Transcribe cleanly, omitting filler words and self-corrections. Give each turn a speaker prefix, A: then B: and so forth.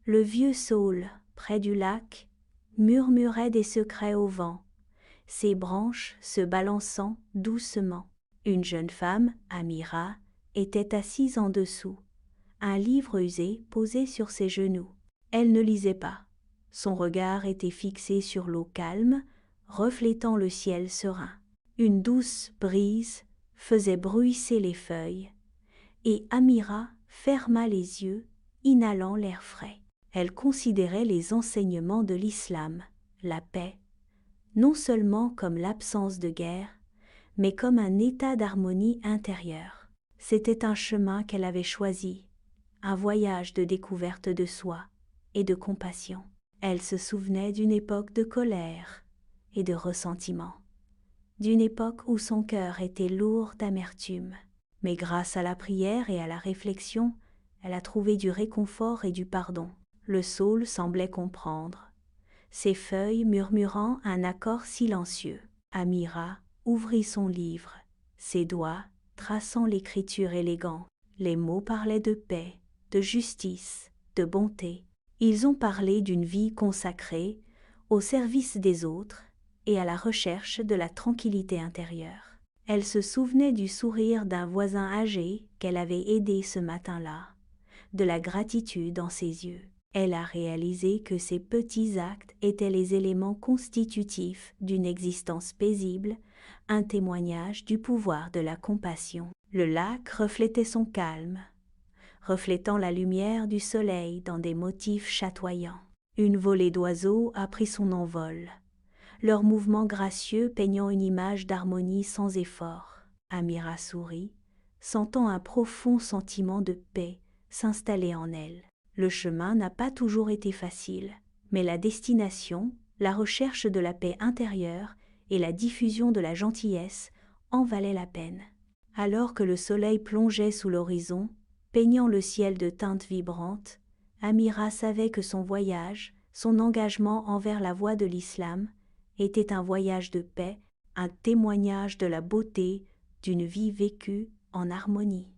A: Le vieux saule, près du lac, murmurait des secrets au vent, ses branches se balançant doucement. Une jeune femme, Amira, était assise en dessous, un livre usé posé sur ses genoux. Elle ne lisait pas. Son regard était fixé sur l'eau calme, reflétant le ciel serein. Une douce brise faisait bruisser les feuilles, et Amira ferma les yeux, inhalant l'air frais. Elle considérait les enseignements de l'islam, la paix, non seulement comme l'absence de guerre, mais comme un état d'harmonie intérieure. C'était un chemin qu'elle avait choisi, un voyage de découverte de soi et de compassion. Elle se souvenait d'une époque de colère et de ressentiment, d'une époque où son cœur était lourd d'amertume. Mais grâce à la prière et à la réflexion, elle a trouvé du réconfort et du pardon. Le saule semblait comprendre, ses feuilles murmurant un accord silencieux. Amira ouvrit son livre, ses doigts traçant l'écriture élégante. Les mots parlaient de paix, de justice, de bonté. Ils ont parlé d'une vie consacrée au service des autres et à la recherche de la tranquillité intérieure. Elle se souvenait du sourire d'un voisin âgé qu'elle avait aidé ce matin-là, de la gratitude dans ses yeux. Elle a réalisé que ces petits actes étaient les éléments constitutifs d'une existence paisible, un témoignage du pouvoir de la compassion. Le lac reflétait son calme, reflétant la lumière du soleil dans des motifs chatoyants. Une volée d'oiseaux a pris son envol, leurs mouvements gracieux peignant une image d'harmonie sans effort. Amira sourit, sentant un profond sentiment de paix s'installer en elle. Le chemin n'a pas toujours été facile, mais la destination, la recherche de la paix intérieure et la diffusion de la gentillesse en valaient la peine. Alors que le soleil plongeait sous l'horizon, peignant le ciel de teintes vibrantes, Amira savait que son voyage, son engagement envers la voie de l'islam, était un voyage de paix, un témoignage de la beauté d'une vie vécue en harmonie.